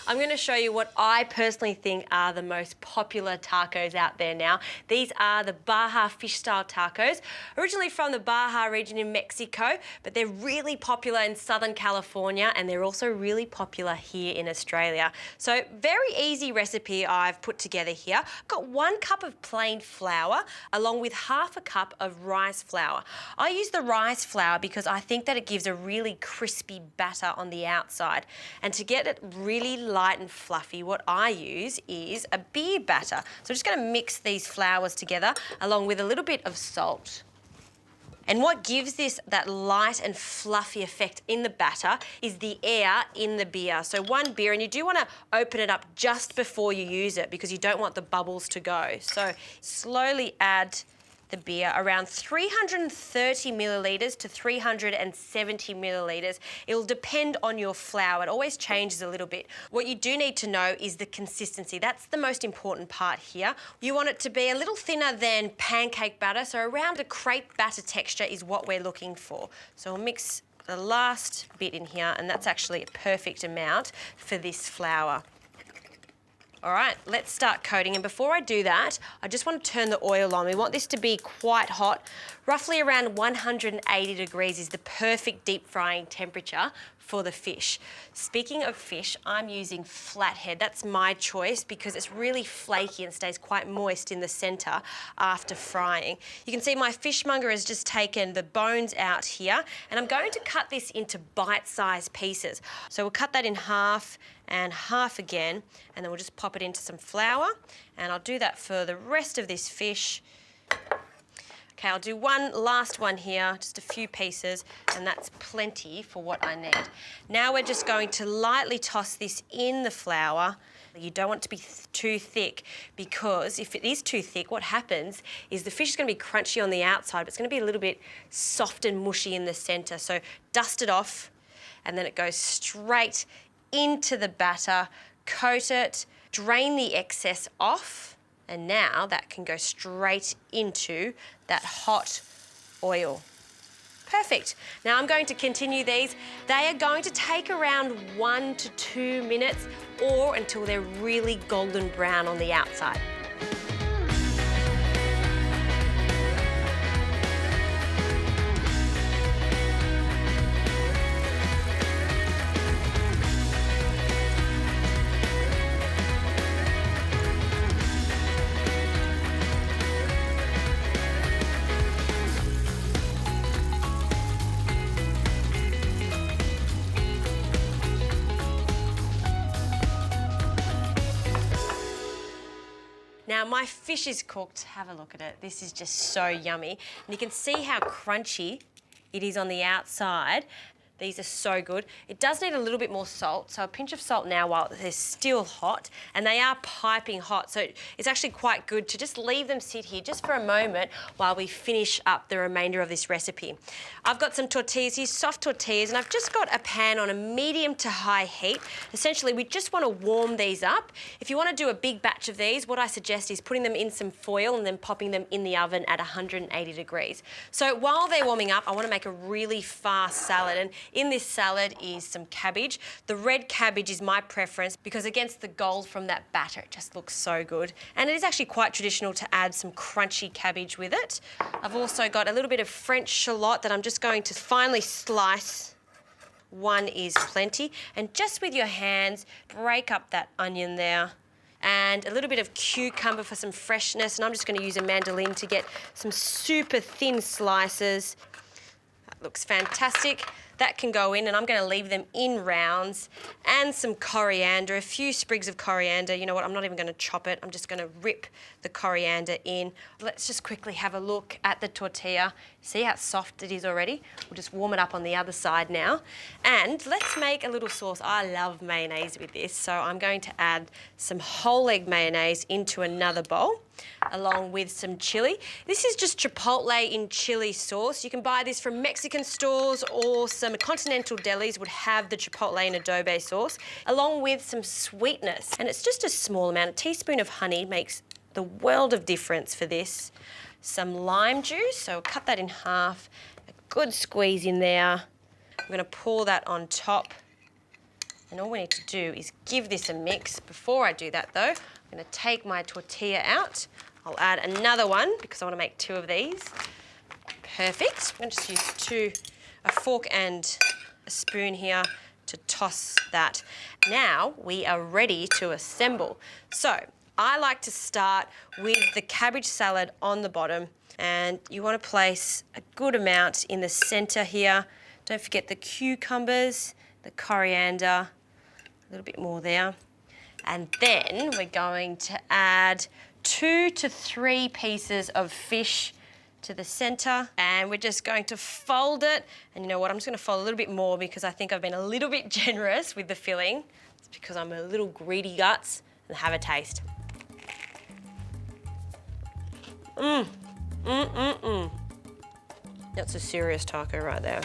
I'm going to show you what I personally think are the most popular tacos out there now. These are the Baja fish style tacos, originally from the Baja region in Mexico, but they're really popular in Southern California and they're also really popular here in Australia. So very easy recipe I've put together here. I've got 1 cup of plain flour along with half a cup of rice flour. I use the rice flour because I think that it gives a really crispy batter on the outside. And to get it really light and fluffy, what I use is a beer batter. So I'm just going to mix these flours together along with a little bit of salt. And what gives this that light and fluffy effect in the batter is the air in the beer. So 1 beer, and you do want to open it up just before you use it because you don't want the bubbles to go. So slowly add the beer, around 330 millilitres to 370 millilitres. It'll depend on your flour. It always changes a little bit. What you do need to know is the consistency. That's the most important part here. You want it to be a little thinner than pancake batter, so around a crepe batter texture is what we're looking for. So we'll mix the last bit in here, and that's actually a perfect amount for this flour. All right, let's start coating. And before I do that, I just want to turn the oil on. We want this to be quite hot. Roughly around 180 degrees is the perfect deep frying temperature for the fish. Speaking of fish, I'm using flathead. That's my choice because it's really flaky and stays quite moist in the center after frying. You can see my fishmonger has just taken the bones out here, and I'm going to cut this into bite-sized pieces. So we'll cut that in half and half again, and then we'll just pop it into some flour, and I'll do that for the rest of this fish. Okay, I'll do one last one here, just a few pieces, and that's plenty for what I need. Now we're just going to lightly toss this in the flour. You don't want it to be too thick because if it is too thick, what happens is the fish is going to be crunchy on the outside, but it's going to be a little bit soft and mushy in the center. So dust it off, and then it goes straight into the batter, coat it, drain the excess off, and now that can go straight into that hot oil. Perfect. Now I'm going to continue these. They are going to take around 1 to 2 minutes or until they're really golden brown on the outside. Now my fish is cooked. Have a look at it. This is just so yummy. And you can see how crunchy it is on the outside. These are so good. It does need a little bit more salt, so a pinch of salt now while they're still hot, and they are piping hot, so it's actually quite good to just leave them sit here just for a moment while we finish up the remainder of this recipe. I've got some tortillas here, soft tortillas, and I've just got a pan on a medium to high heat. Essentially, we just want to warm these up. If you want to do a big batch of these, what I suggest is putting them in some foil and then popping them in the oven at 180 degrees. So while they're warming up, I want to make a really fast salad, and in this salad is some cabbage. The red cabbage is my preference because against the gold from that batter, it just looks so good. And it is actually quite traditional to add some crunchy cabbage with it. I've also got a little bit of French shallot that I'm just going to finely slice. 1 is plenty. And just with your hands, break up that onion there. And a little bit of cucumber for some freshness. And I'm just going to use a mandolin to get some super thin slices. That looks fantastic. That can go in, and I'm going to leave them in rounds, and some coriander, a few sprigs of coriander. You know what, I'm not even going to chop it. I'm just going to rip the coriander in. Let's just quickly have a look at the tortilla. See how soft it is already? We'll just warm it up on the other side now. And let's make a little sauce. I love mayonnaise with this, so I'm going to add some whole egg mayonnaise into another bowl, along with some chili. This is just chipotle in chili sauce. You can buy this from Mexican stores, or some continental delis would have the chipotle and adobe sauce, along with some sweetness. And it's just a small amount. A teaspoon of honey makes the world of difference for this. Some lime juice, so we'll cut that in half. A good squeeze in there. I'm going to pour that on top. And all we need to do is give this a mix. Before I do that though, I'm gonna take my tortilla out. I'll add another one because I wanna make 2 of these. Perfect. I'm gonna just use a fork and a spoon here to toss that. Now we are ready to assemble. So I like to start with the cabbage salad on the bottom, and you want to place a good amount in the center here. Don't forget the cucumbers, the coriander, a little bit more there. And then we're going to add 2 to 3 pieces of fish to the center, and we're just going to fold it. And you know what, I'm just gonna fold a little bit more because I think I've been a little bit generous with the filling. It's because I'm a little greedy guts. And have a taste. That's a serious taco right there.